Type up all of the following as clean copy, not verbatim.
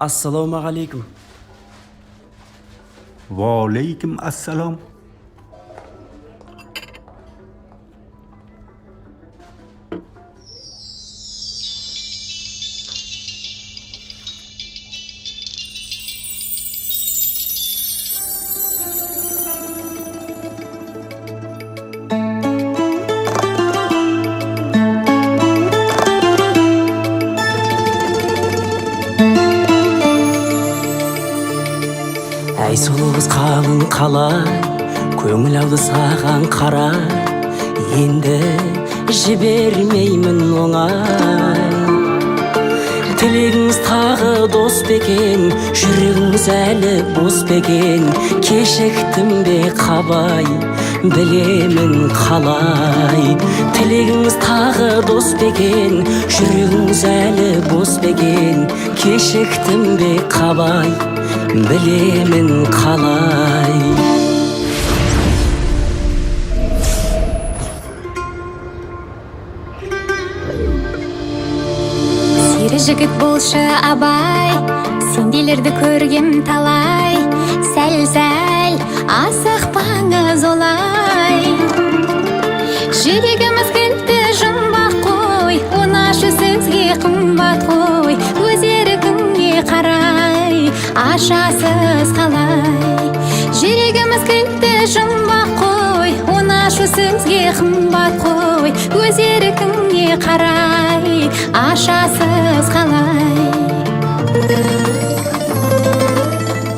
Assalomu alaykum. Va alaykum assalom. Әй сұлуыз қалың қалай, көңіл ауды саған қарай, енді жібермеймін оңай. Тілегіңіз тағы дос бекен, жүрегіңіз әлі бос бекен, кешіктім бе қабай, білемін қалай. Тілегіңіз тағы дос бекен, жүрегіңіз әлі бос бекен, кешіктім бе қабай, білемін қалай. Сері жігіт болшы абай, сенделерді көргем талай, сәл-сәл асықпаңыз олай. Жүрегіміз кілтті жұмбақ қой, онашы сөзге қымбат қой, өз еркіңе қарай ашасыз қалай. Жүрегіміз кілтті жұмбақ қой, онашы сөзге қымбат қой, өз еркіңе қарай ашасыз қалай.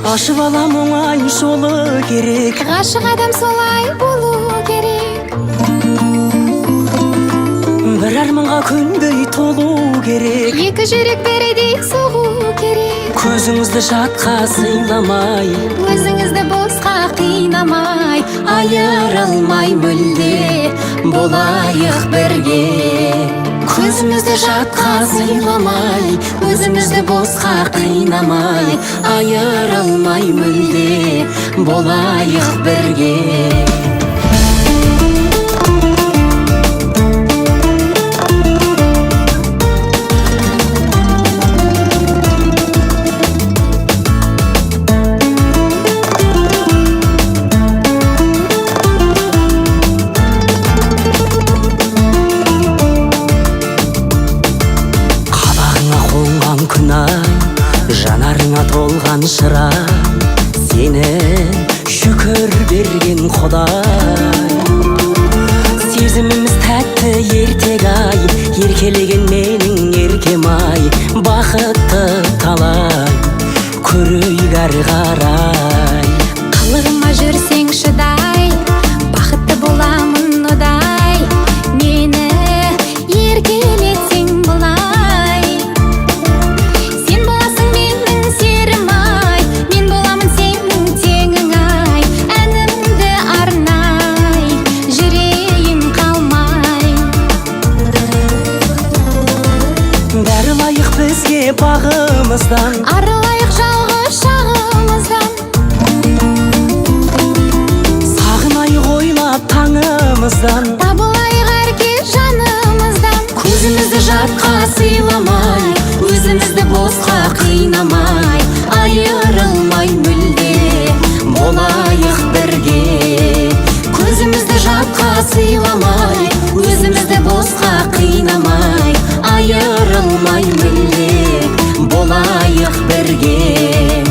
Ашып алам оңай жолы керек, Ғашық адам солай болу керек. бір арманға күндей толу керек. Екі жүрек бірдей соғу керек. Көзіңізді жатқа сыйламай, Өзіңізді босқа қинамай, айырылмай мүлде болайық бірге. көзімізді жатқа сыйламай, өзімізді босқа қинамай, айырылмай мүлде болайық бірге. Жанарыңа толған шырай, сені шүкір берген Құдай. Сезіміміз тәтті ертек-ай, еркелеген менің еркем-ай, бақытты талай, көрейік әрі қарай. Қылығыма жүрсең шыдай, бақытты боламын одай, мені еркелетсең бұлай. Бізге бағымыздан, арылайық жалғыз шағымыздан. сағынайық ойлап таңымыздан, табылайық әрке жанымыздан. көзімізді жатқа сыйламай, өзімізді босқа қинамай, айырылмай мүлде болайық бірге. Көзімізді жатқа сыйламай, өзімізді босқа қинамай, айырылмай мүлде болайық бірге.